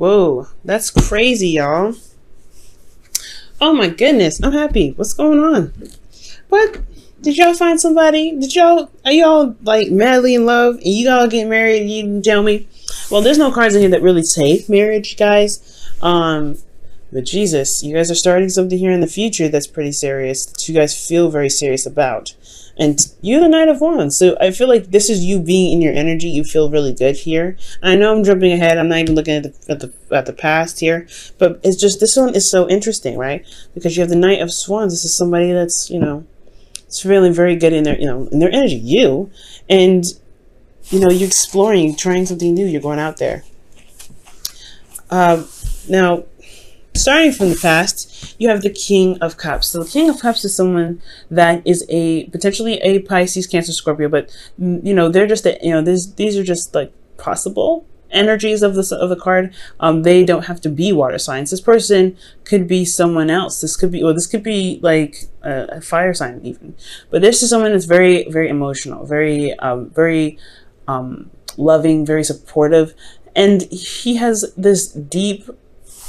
Whoa, that's crazy, y'all. Oh my goodness, I'm happy. What's going on? What? Did y'all find somebody? Are y'all like madly in love and you all get married and you didn't tell me? Well, there's no cards in here that really say marriage, guys. But Jesus, you guys are starting something here in the future that's pretty serious, that you guys feel very serious about. And you're the Knight of Wands, so I feel like this is you being in your energy. You feel really good here. I know I'm jumping ahead. I'm not even looking at the past here, but it's just this one is so interesting, right? Because you have the Knight of Swords. This is somebody that's it's feeling very good in their in their energy. And you're exploring, you're trying something new. You're going out there. Now, starting from the past, you have the King of Cups. So the King of Cups is someone that is potentially a Pisces, Cancer, Scorpio, but they're just these are just like possible energies of the card. They don't have to be water signs. This person could be someone else. This could be like a fire sign even. But this is someone that's very, very emotional, very loving, very supportive, and he has this deep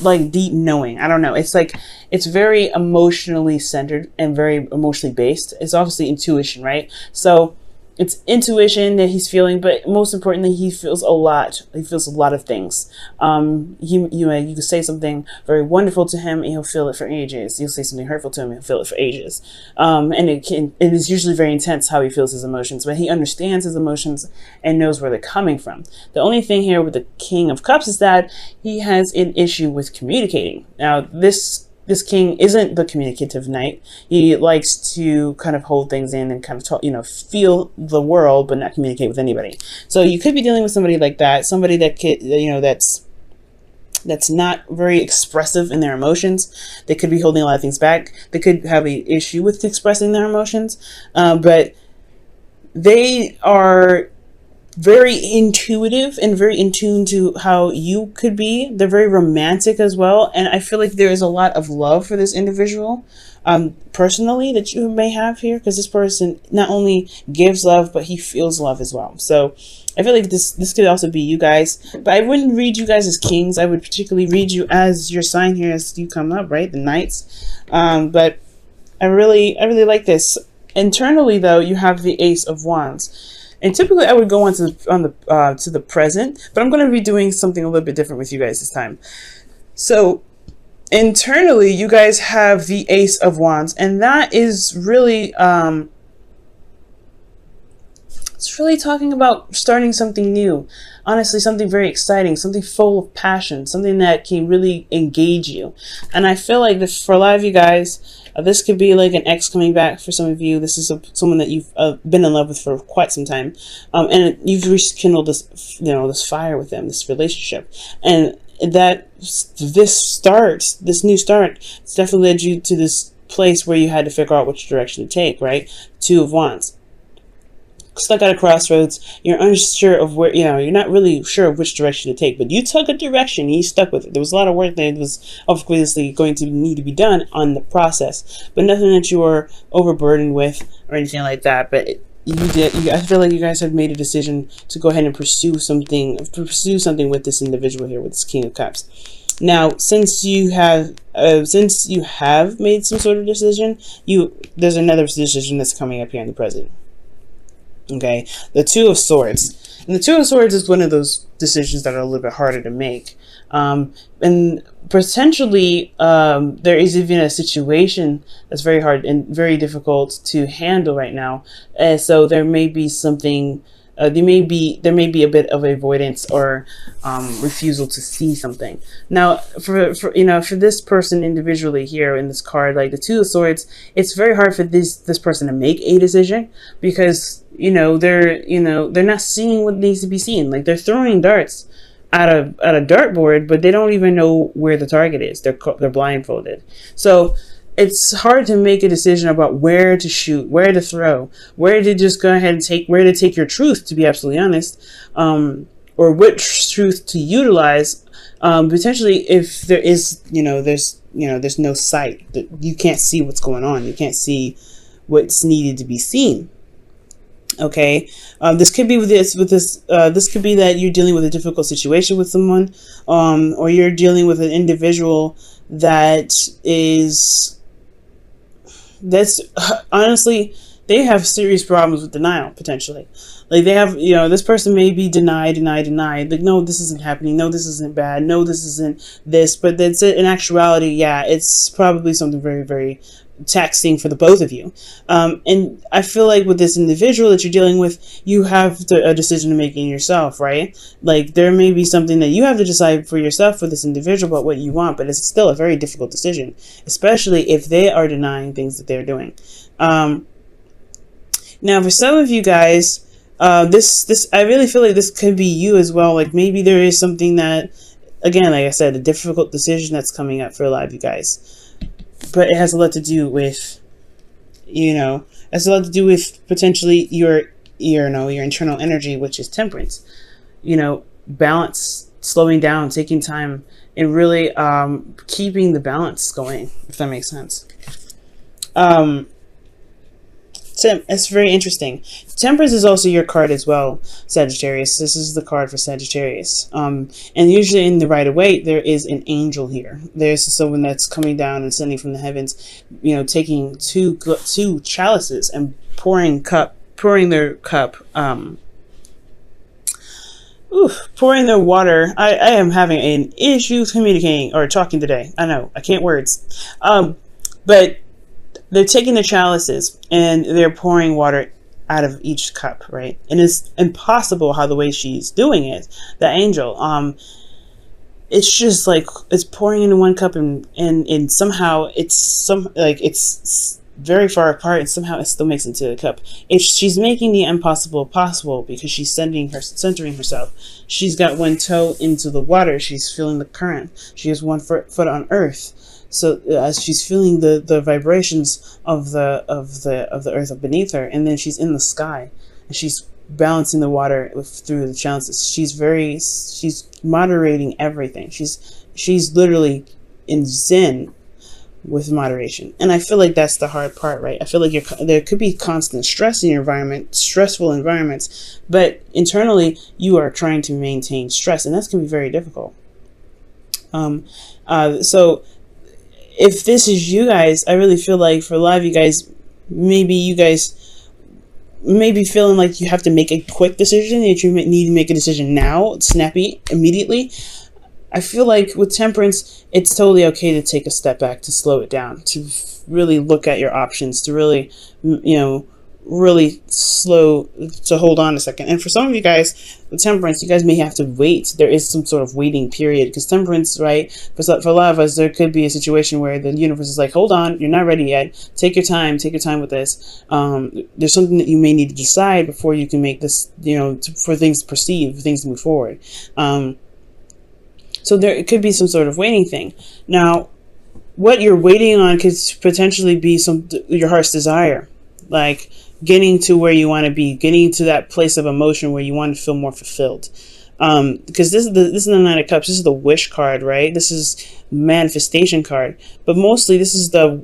knowing. I don't know. It's like, it's very emotionally centered and very emotionally based. It's obviously intuition, right? So it's intuition that he's feeling, but most importantly, he feels a lot. He feels a lot of things. You can say something very wonderful to him and he'll feel it for ages. You'll say something hurtful to him and he'll feel it for ages. And it is usually very intense how he feels his emotions, but he understands his emotions and knows where they're coming from. The only thing here with the King of Cups is that he has an issue with communicating. Now, this king isn't the communicative knight. He likes to kind of hold things in and kind of talk, feel the world, but not communicate with anybody. So you could be dealing with somebody like that, somebody that could, that's not very expressive in their emotions. They could be holding a lot of things back. They could have an issue with expressing their emotions, but they are very intuitive and very in tune to how you could be. They're very romantic as well, and I feel like there is a lot of love for this individual personally that you may have here, because this person not only gives love, but he feels love as well. So I feel like this could also be you guys, but I wouldn't read you guys as kings. I would particularly read you as your sign here as you come up, right? The knights. But I really like this. Internally though, you have the Ace of Wands. And typically I would go on to the present, but I'm going to be doing something a little bit different with you guys this time. So internally, you guys have the Ace of Wands, and that is really, it's really talking about starting something new. Honestly, something very exciting, something full of passion, something that can really engage you. And I feel like this, for a lot of you guys, this could be like an ex coming back for some of you. This is someone that you've been in love with for quite some time, and you've rekindled this, this fire with them, this relationship, and this new start, it's definitely led you to this place where you had to figure out which direction to take. Right, Two of Wands. Stuck at a crossroads, you're unsure of where, you're not really sure of which direction to take, but you took a direction and you stuck with it. There was a lot of work that was obviously going to need to be done on the process, but nothing that you were overburdened with or anything like that. But I feel like you guys have made a decision to go ahead and pursue something with this individual here, with this King of Cups. Now, since you have made some sort of decision, there's another decision that's coming up here in the present. Okay, the Two of Swords. And the Two of Swords is one of those decisions that are a little bit harder to make. And potentially, there is even a situation that's very hard and very difficult to handle right now. So there may be something, there may be a bit of avoidance or refusal to see something. Now, for this person individually here in this card, like the Two of Swords, it's very hard for this person to make a decision, because they're not seeing what needs to be seen. Like, they're throwing darts at a dartboard, but they don't even know where the target is. They're blindfolded. So it's hard to make a decision about where to shoot, where to throw, where to just go ahead and take your truth, to be absolutely honest, or which truth to utilize. Potentially, if there is, there's no sight, that you can't see what's going on. You can't see what's needed to be seen. Okay, this could be this could be that you're dealing with a difficult situation with someone, or you're dealing with an individual that is that's honestly, they have serious problems with denial potentially. Like they have, this person may be denied, like, no, this isn't happening, no, this isn't bad, no, this isn't this, but that's it. In actuality, yeah, it's probably something very, very taxing for the both of you. And I feel like with this individual that you're dealing with, you have a decision to make in yourself, right? Like there may be something that you have to decide for yourself for this individual about what you want, but it's still a very difficult decision, especially if they are denying things that they're doing. Now, for some of you guys, this I really feel like this could be you as well. Like maybe there is something that, again, like I said, a difficult decision that's coming up for a lot of you guys. But it has a lot to do with, has a lot to do with potentially your internal energy, which is temperance. Balance, slowing down, taking time, and really keeping the balance going, if that makes sense. So it's very interesting. Temperance is also your card as well, Sagittarius. This is the card for Sagittarius. And usually in the Rider-Waite, there is an angel here. There's someone that's coming down and sending from the heavens, taking two chalices and pouring their cup, pouring their water. I am having an issue communicating or talking today. I know, I can't words. But they're taking the chalices and they're pouring water out of each cup, right? And it's impossible how the way she's doing it, the angel. It's just like it's pouring into one cup and somehow it's very far apart and somehow it still makes it into the cup. She's making the impossible possible because she's centering herself. She's got one toe into the water. She's feeling the current. She has one foot on earth. So as she's feeling the vibrations of the earth beneath her, and then she's in the sky, and she's balancing the water through the chalices. She's moderating everything. She's literally in zen with moderation, and I feel like that's the hard part, right? I feel like there could be constant stress in your environment, stressful environments, but internally you are trying to maintain stress, and that's going to be very difficult. So if this is you guys, I really feel like for a lot of you guys may be feeling like you have to make a quick decision, that you need to make a decision now, snappy, immediately. I feel like with temperance, it's totally okay to take a step back, to slow it down, to really look at your options, to really, really slow, to hold on a second. And for some of you guys, with temperance, you guys may have to wait. There is some sort of waiting period, because temperance, right, for a lot of us, there could be a situation where the universe is like, hold on, you're not ready yet. Take your time with this. There's something that you may need to decide before you can make this, for things to proceed, for things to move forward. So it could be some sort of waiting thing. Now, what you're waiting on could potentially be your heart's desire, like getting to where you want to be, getting to that place of emotion where you want to feel more fulfilled. Because this is the Nine of Cups. This is the wish card, right? This is manifestation card. But mostly, this is the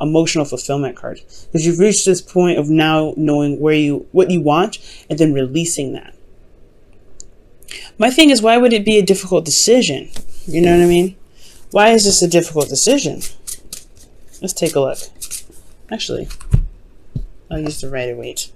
emotional fulfillment card, because you've reached this point of now knowing what you want and then releasing that. My thing is, why would it be a difficult decision? You know what I mean? Why is this a difficult decision? Let's take a look. Actually, I'll use the Rider-Waite.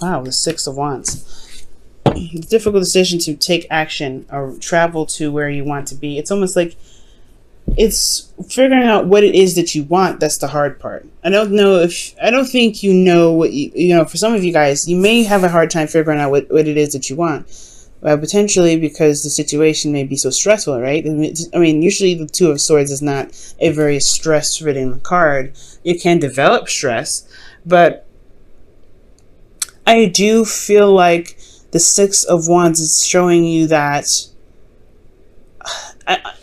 Wow, the Six of Wands. The difficult decision to take action or travel to where you want to be. It's almost like it's figuring out what it is that you want. That's the hard part. I don't think you know what for some of you guys, you may have a hard time figuring out what it is that you want. Potentially because the situation may be so stressful, right? I mean, usually the Two of Swords is not a very stress-ridden card. It can develop stress, but I do feel like the Six of Wands is showing you that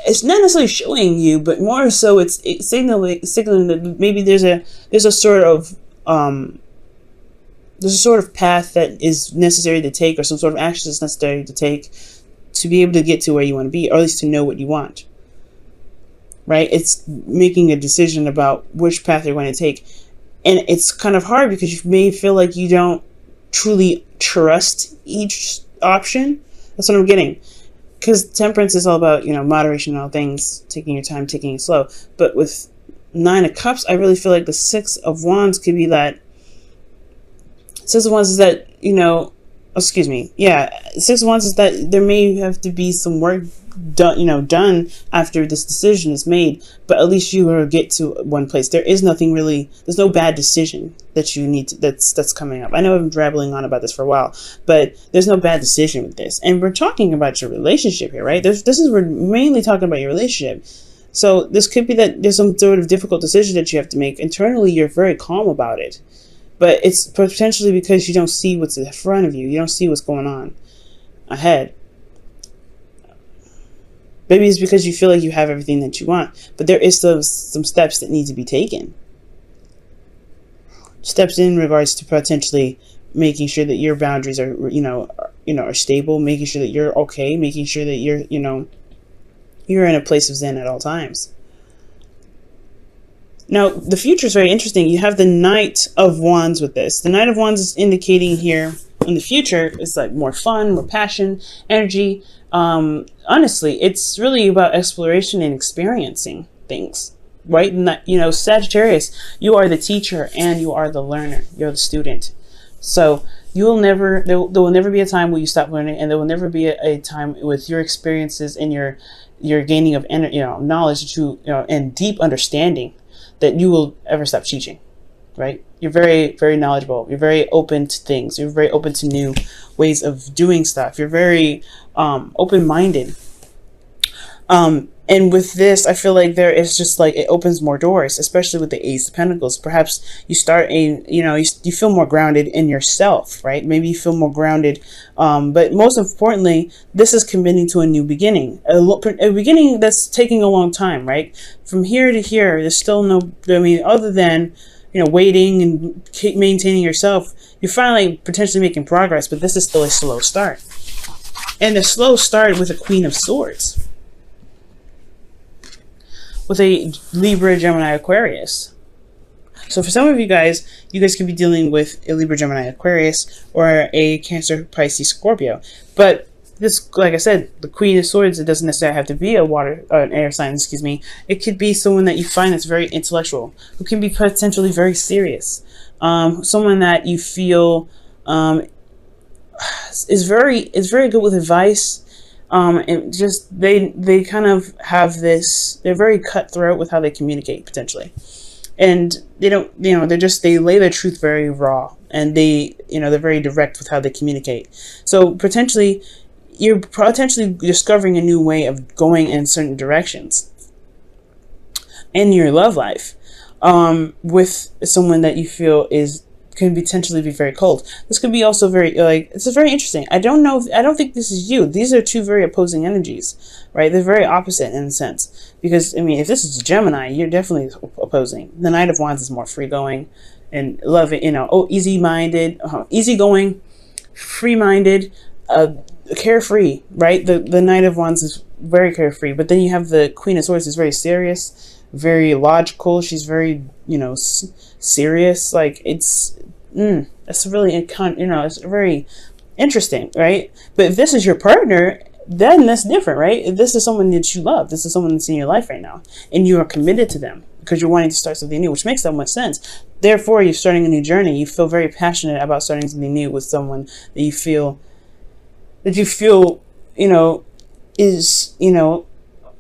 it's not necessarily showing you, but more so it's signaling that maybe there's a sort of path that is necessary to take, or some sort of action that's necessary to take to be able to get to where you want to be, or at least to know what you want, right? It's making a decision about which path you're going to take. And it's kind of hard because you may feel like you don't truly trust each option. That's what I'm getting. Because temperance is all about, moderation in all things, taking your time, taking it slow. But with 9 of Cups, I really feel like the 6 of Wands could be that. 6 of Wands is that, excuse me. Yeah, 6 of Wands is that there may have to be some work done after this decision is made, but at least you will get to one place. There's no bad decision that you need to, that's coming up. I know I've been rambling on about this for a while, but there's no bad decision with this. And we're talking about your relationship here, right? We're mainly talking about your relationship. So this could be that there's some sort of difficult decision that you have to make. Internally, you're very calm about it, but it's potentially because you don't see what's in front of you. You don't see what's going on ahead. Maybe it's because you feel like you have everything that you want, but there is some steps that need to be taken. Steps in regards to potentially making sure that your boundaries are, are stable, making sure that you're okay, making sure that you're in a place of zen at all times. Now, the future is very interesting. You have the Knight of Wands with this. The Knight of Wands is indicating here in the future is like more fun, more passion, energy. Honestly, it's really about exploration and experiencing things, right? And Sagittarius, you are the teacher and you are the learner. You're the student. So there will never be a time where you stop learning, and there will never be a time with your experiences and your gaining of knowledge and deep understanding that you will ever stop teaching, right? You're very, very knowledgeable. You're very open to things. You're very open to new ways of doing stuff. You're very open-minded. And with this, I feel like there is just like it opens more doors, especially with the Ace of Pentacles. Perhaps you start you feel more grounded in yourself, right? Maybe you feel more grounded. But most importantly, this is committing to a new beginning, a beginning that's taking a long time, right? From here to here, there's still other than waiting and maintaining yourself, you're finally potentially making progress, but this is still a slow start. And the slow start with a Queen of Swords, with a Libra, Gemini, Aquarius. So for some of you guys could be dealing with a Libra, Gemini, Aquarius, or a Cancer, Pisces, Scorpio. But this, like I said, the Queen of Swords, it doesn't necessarily have to be an air sign, It could be someone that you find that's very intellectual, who can be potentially very serious. Someone that you feel is very good with advice. And just they kind of have this, they're very cutthroat with how they communicate potentially, and they don't they lay their truth very raw, and they're very direct with how they communicate. So potentially you're discovering a new way of going in certain directions in your love life with someone that you feel can potentially be very cold. This could be also very it's very interesting. I don't think this is you. These are two very opposing energies, right? They're very opposite in a sense, because if this is a Gemini, you're definitely opposing. The Knight of Wands is more free-going and easy-minded, easygoing, free-minded, carefree, right? The Knight of Wands is very carefree, but then you have the Queen of Swords, is very serious, very logical. She's very serious. Like it's really it's very interesting, right? But if this is your partner, then that's different, right? If this is someone that you love, this is someone that's in your life right now, and you are committed to them because you're wanting to start something new, which makes so much sense. Therefore, you're starting a new journey. You feel very passionate about starting something new with someone that you feel is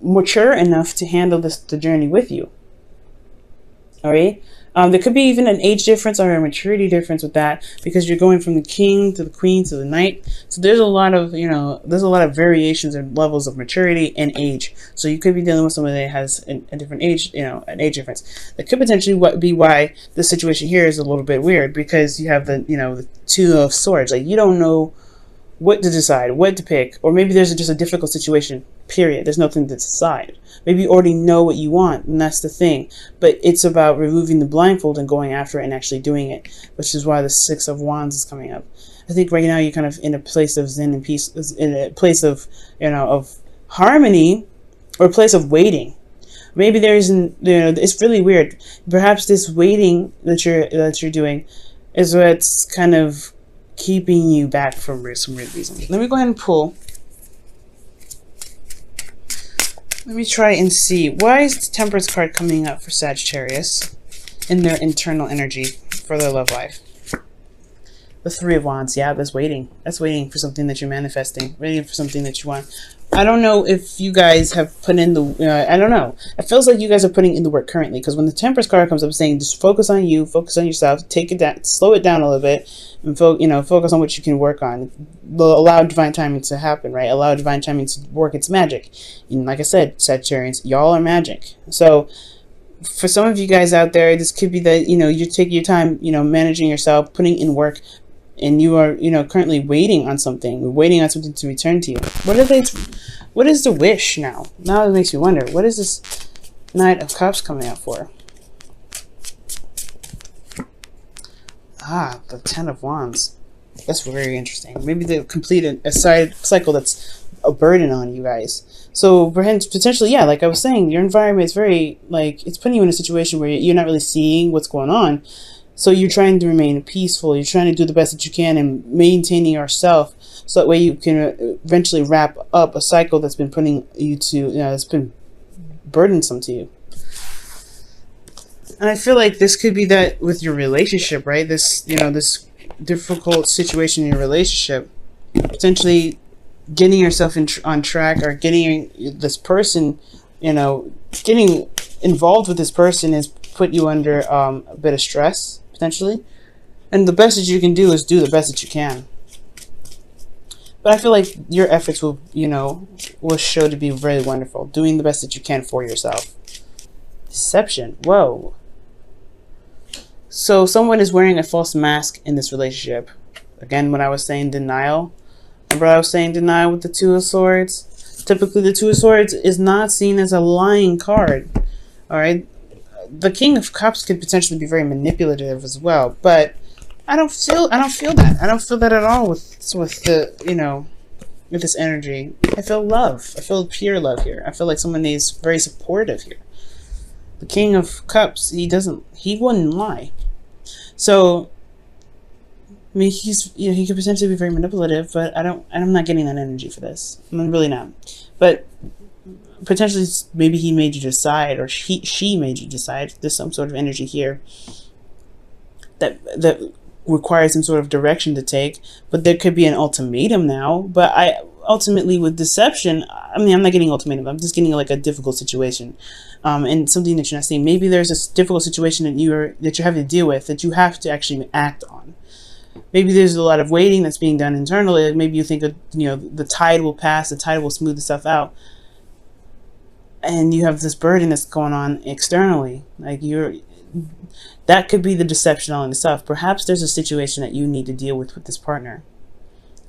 mature enough to handle the journey with you. All right. There could be even an age difference or a maturity difference with that, because you're going from the King to the Queen to the Knight. So there's a lot of variations and levels of maturity and age. So you could be dealing with someone that has a different age, an age difference. That could potentially be why the situation here is a little bit weird, because you have the Two of Swords. Like you don't know what to decide, what to pick, or maybe there's just a difficult situation, period. There's nothing to decide. Maybe you already know what you want, and that's the thing. But it's about removing the blindfold and going after it and actually doing it, which is why the Six of Wands is coming up. I think right now you're kind of in a place of zen and peace, in a place of, of harmony, or a place of waiting. Maybe there isn't, it's really weird. Perhaps this waiting that you're doing is what's kind of keeping you back for some weird reason. Let me go ahead and pull. Let me try and see. Why is the Temperance card coming up for Sagittarius in their internal energy for their love life? The Three of Wands. Yeah, that's waiting. That's waiting for something that you're manifesting. Waiting for something that you want. I don't know if you guys have put in the... I don't know. It feels like you guys are putting in the work currently. Because when the Temperance card comes up saying, just focus on you, focus on yourself, take it down, slow it down a little bit, and focus on what you can work on. Allow divine timing to happen, right? Allow divine timing to work its magic. And like I said, Sagittarians, y'all are magic. So for some of you guys out there, this could be that, you take your time, managing yourself, putting in work, and you are, currently waiting on something, to return to you. What is the wish now? Now it makes me wonder, what is this Knight of Cups coming out for? Ah, the Ten of Wands. That's very interesting. Maybe they complete a side cycle that's a burden on you guys. So potentially, yeah, like I was saying, your environment is very, it's putting you in a situation where you're not really seeing what's going on. So you're trying to remain peaceful. You're trying to do the best that you can and maintaining yourself, so that way you can eventually wrap up a cycle that's been putting you to, that's been burdensome to you. And I feel like this could be that with your relationship, right? This, this difficult situation in your relationship, potentially getting yourself on track, or getting this person, getting involved with this person has put you under a bit of stress, potentially. And the best that you can do is do the best that you can. But I feel like your efforts will show to be very wonderful. Doing the best that you can for yourself. Deception. Whoa. So someone is wearing a false mask in this relationship. Again, when I was saying denial. Remember I was saying denial with the Two of Swords? Typically the Two of Swords is not seen as a lying card. Alright? The King of Cups could potentially be very manipulative as well, but I don't feel that. I don't feel that at all with the with this energy. I feel love. I feel pure love here. I feel like someone is very supportive here. The King of Cups, he wouldn't lie. So I mean, he could potentially be very manipulative, but I'm not getting that energy for this. I'm really not. But potentially, maybe he made you decide, or she made you decide. There's some sort of energy here that requires some sort of direction to take. But there could be an ultimatum now. But ultimately with deception, I mean, I'm not getting ultimatum. I'm just getting like a difficult situation, and something that you're not seeing. Maybe there's a difficult situation that you're having to deal with that you have to actually act on. Maybe there's a lot of waiting that's being done internally. Like maybe you think the tide will pass, the tide will smooth itself out. And you have this burden that's going on externally. That could be the deception all in itself. Perhaps there's a situation that you need to deal with this partner.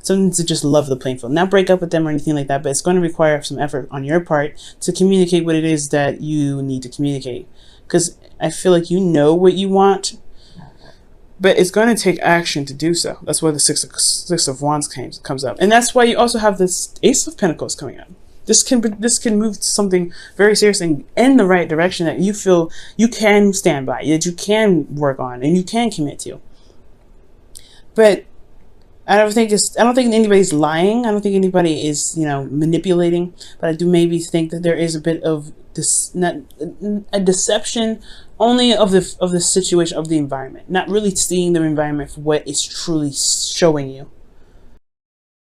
Something to just love the playing field. Not break up with them or anything like that, but it's going to require some effort on your part to communicate what it is that you need to communicate. Because I feel like you know what you want, but it's going to take action to do so. That's why the Six of Wands comes up. And that's why you also have this Ace of Pentacles coming up. This can move to something very serious and in the right direction that you feel you can stand by, that you can work on, and you can commit to. But I don't think anybody's lying. I don't think anybody is manipulating. But I do maybe think that there is a bit of a deception only of the situation, of the environment, not really seeing the environment for what it's truly showing you.